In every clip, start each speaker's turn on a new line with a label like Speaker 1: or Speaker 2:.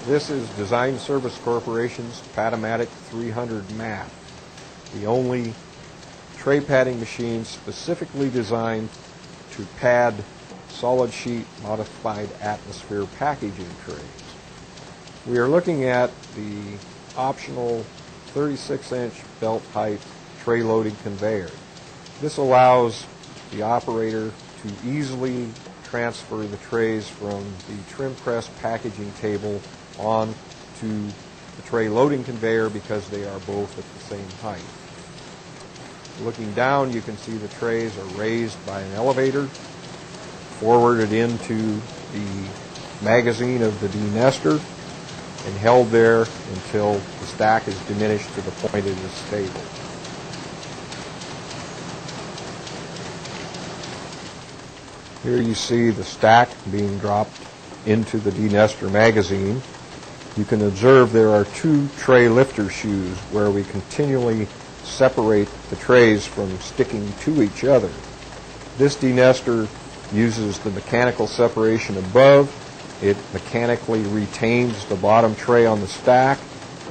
Speaker 1: This is Design Service Corporation's Pad-O-Matic 300 mat, the only tray padding machine specifically designed to pad solid sheet modified atmosphere packaging trays. We are looking at the optional 36-inch belt height tray loading conveyor. This allows the operator to easily transfer the trays from the trim press packaging table on to the tray loading conveyor because they are both at the same height. Looking down, you can see the trays are raised by an elevator, forwarded into the magazine of the denester, and held there until the stack is diminished to the point it is stable. Here you see the stack being dropped into the denester magazine. You can observe there are two tray lifter shoes where we continually separate the trays from sticking to each other. This denester uses the mechanical separation above. It mechanically retains the bottom tray on the stack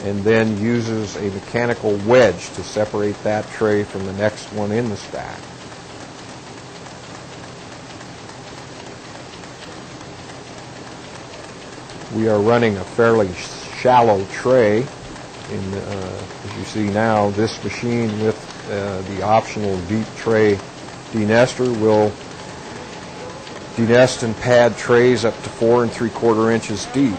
Speaker 1: and then uses a mechanical wedge to separate that tray from the next one in the stack. We are running a fairly shallow tray. As you see now, this machine with the optional deep tray denester will denest and pad trays up to 4 3/4 inches deep.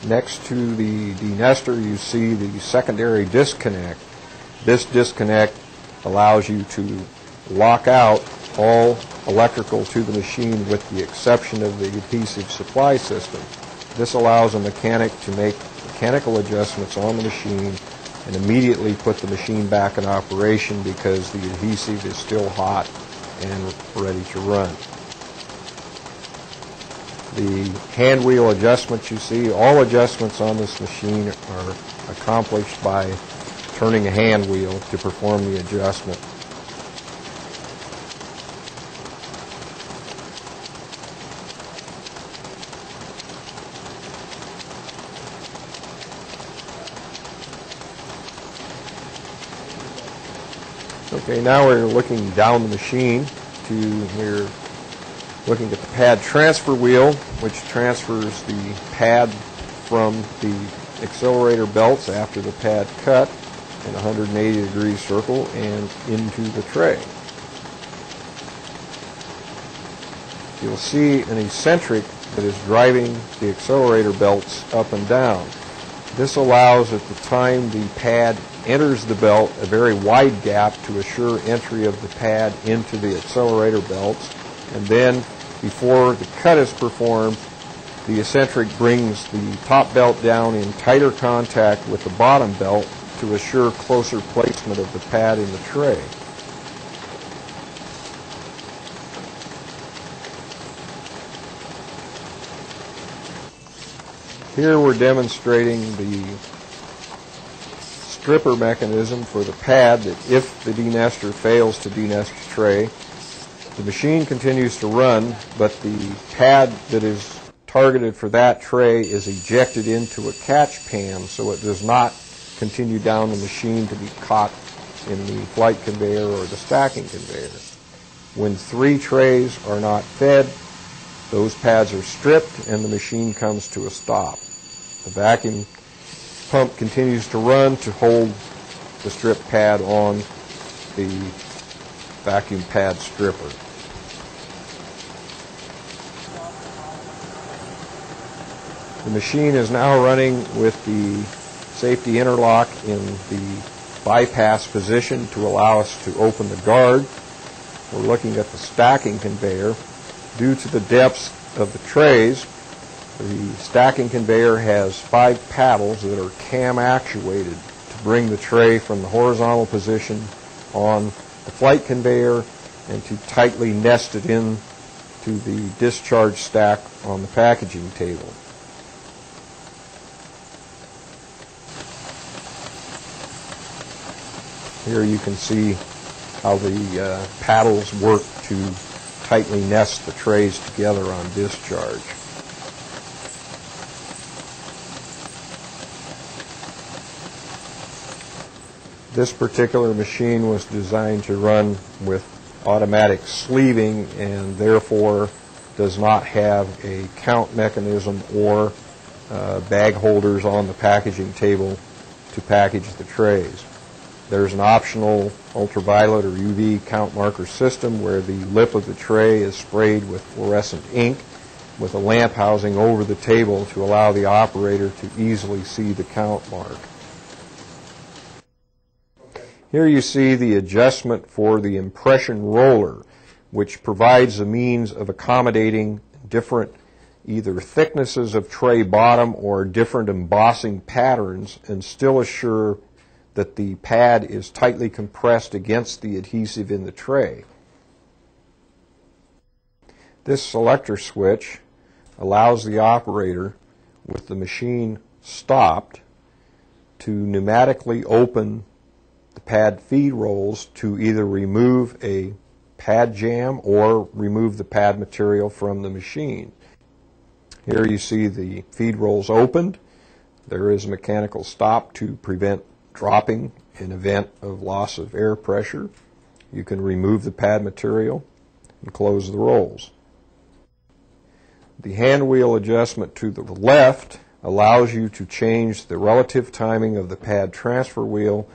Speaker 1: Next to the denester, you see the secondary disconnect. This disconnect allows you to lock out all electrical to the machine with the exception of the adhesive supply system. This allows a mechanic to make mechanical adjustments on the machine and immediately put the machine back in operation because the adhesive is still hot and ready to run. The hand wheel adjustments you see, all adjustments on this machine are accomplished by turning a hand wheel to perform the adjustment. Okay, now we're looking down the machine we're looking at the pad transfer wheel, which transfers the pad from the accelerator belts after the pad cut in a 180-degree circle and into the tray. You'll see an eccentric that is driving the accelerator belts up and down. This allows, at the time the pad enters the belt, a very wide gap to assure entry of the pad into the accelerator belts. And then, before the cut is performed, the eccentric brings the top belt down in tighter contact with the bottom belt to assure closer placement of the pad in the tray. Here we're demonstrating the stripper mechanism for the pad that if the denester fails to denest the tray, the machine continues to run, but the pad that is targeted for that tray is ejected into a catch pan so it does not continue down the machine to be caught in the flight conveyor or the stacking conveyor. When 3 trays are not fed, those pads are stripped and the machine comes to a stop. The vacuum pump continues to run to hold the strip pad on the vacuum pad stripper. The machine is now running with the safety interlock in the bypass position to allow us to open the guard. We're looking at the stacking conveyor. Due to the depths of the trays, the stacking conveyor has 5 paddles that are cam actuated to bring the tray from the horizontal position on the flight conveyor and to tightly nest it in to the discharge stack on the packaging table. Here you can see how the paddles work to tightly nest the trays together on discharge. This particular machine was designed to run with automatic sleeving and therefore does not have a count mechanism or bag holders on the packaging table to package the trays. There's an optional ultraviolet or UV count marker system where the lip of the tray is sprayed with fluorescent ink with a lamp housing over the table to allow the operator to easily see the count mark. Here you see the adjustment for the impression roller, which provides a means of accommodating different either thicknesses of tray bottom or different embossing patterns and still assure that the pad is tightly compressed against the adhesive in the tray. This selector switch allows the operator, with the machine stopped, to pneumatically open the pad feed rolls to either remove a pad jam or remove the pad material from the machine. Here you see the feed rolls opened. There is a mechanical stop to prevent dropping in event of loss of air pressure. You can remove the pad material and close the rolls. The hand wheel adjustment to the left allows you to change the relative timing of the pad transfer wheel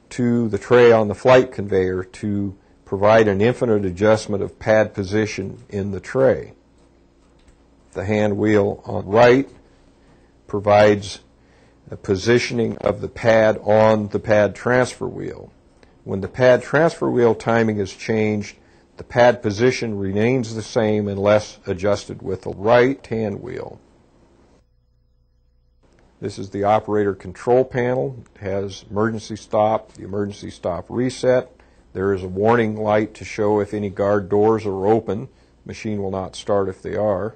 Speaker 1: to the tray on the flight conveyor to provide an infinite adjustment of pad position in the tray. The hand wheel on the right provides a positioning of the pad on the pad transfer wheel. When the pad transfer wheel timing is changed, the pad position remains the same unless adjusted with the right hand wheel. This is the operator control panel. It has emergency stop, the emergency stop reset. There is a warning light to show if any guard doors are open. The machine will not start if they are.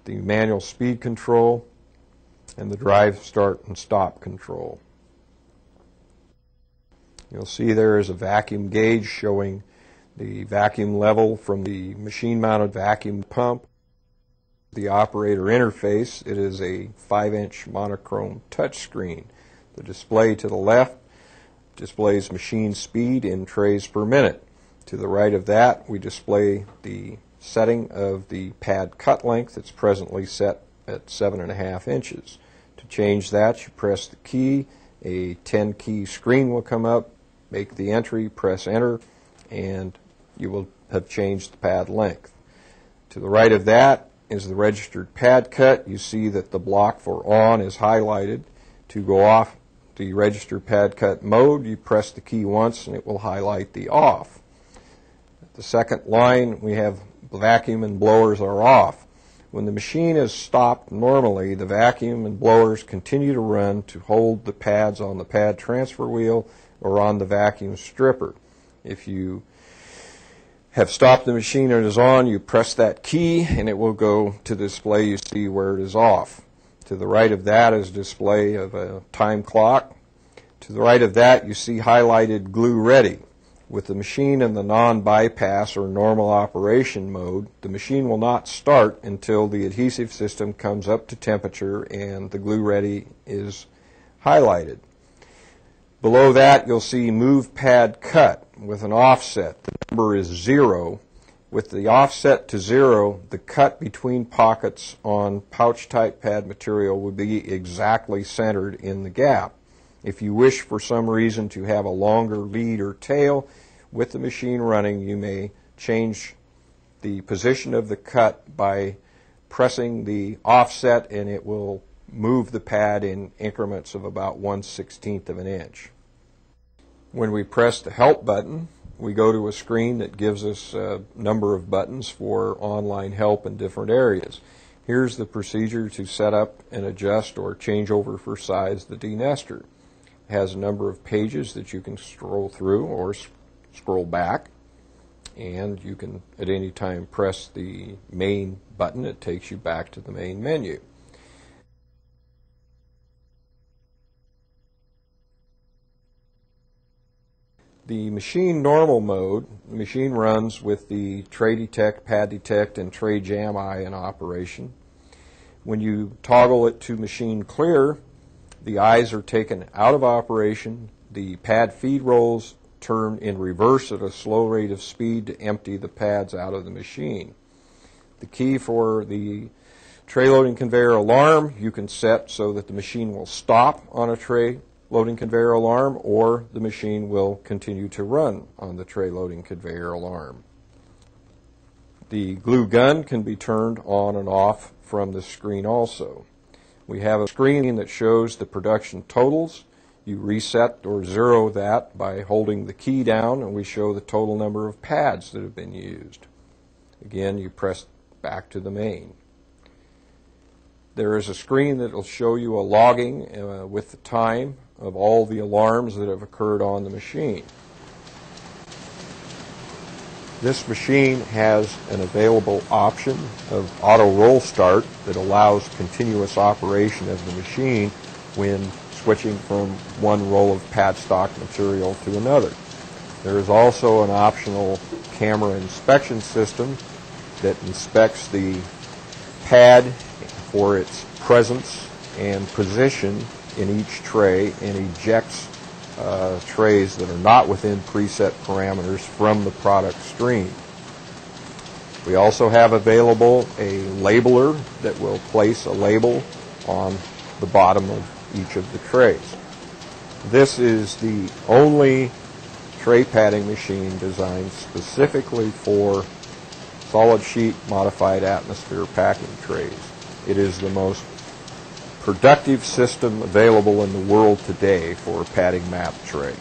Speaker 1: The manual speed control and the drive start and stop control. You'll see there is a vacuum gauge showing the vacuum level from the machine-mounted vacuum pump. The operator interface, it is a 5-inch monochrome touchscreen. The display to the left displays machine speed in trays per minute. To the right of that, we display the setting of the pad cut length. It's presently set at 7.5 inches. To change that, you press the key, a 10-key screen will come up, make the entry, press enter, and you will have changed the pad length. To the right of that is the registered pad cut. You see that the block for on is highlighted. To go off the registered pad cut mode, you press the key once and it will highlight the off. The second line, we have vacuum and blowers are off. When the machine is stopped normally, the vacuum and blowers continue to run to hold the pads on the pad transfer wheel or on the vacuum stripper. If you have stopped the machine and it is on, you press that key and it will go to the display you see where it is off. To the right of that is display of a time clock. To the right of that you see highlighted glue ready. With the machine in the non-bypass or normal operation mode, the machine will not start until the adhesive system comes up to temperature and the glue ready is highlighted. Below that you'll see move pad cut with an offset. The number is 0. With the offset to 0, the cut between pockets on pouch type pad material would be exactly centered in the gap. If you wish for some reason to have a longer lead or tail with the machine running, you may change the position of the cut by pressing the offset and it will move the pad in increments of about 1/16 of an inch. When we press the help button, we go to a screen that gives us a number of buttons for online help in different areas. Here's the procedure to set up and adjust or change over for size the denester. It has a number of pages that you can scroll through or scroll back, and you can at any time press the main button. It takes you back to the main menu. The machine normal mode, the machine runs with the tray detect, pad detect, and tray jam eye in operation. When you toggle it to machine clear, the eyes are taken out of operation, the pad feed rolls turn in reverse at a slow rate of speed to empty the pads out of the machine. The key for the tray loading conveyor alarm you can set so that the machine will stop on a tray loading conveyor alarm, or the machine will continue to run on the tray loading conveyor alarm. The glue gun can be turned on and off from the screen also. We have a screen that shows the production totals. You reset or zero that by holding the key down, and we show the total number of pads that have been used. Again, you press back to the main. There is a screen that will show you a logging with the time of all the alarms that have occurred on the machine. This machine has an available option of auto roll start that allows continuous operation of the machine when switching from one roll of pad stock material to another. There is also an optional camera inspection system that inspects the pad for its presence and position in each tray and ejects trays that are not within preset parameters from the product stream. We also have available a labeler that will place a label on the bottom of each of the trays. This is the only tray padding machine designed specifically for solid sheet modified atmosphere packing trays. It is the most productive system available in the world today for padding map trays.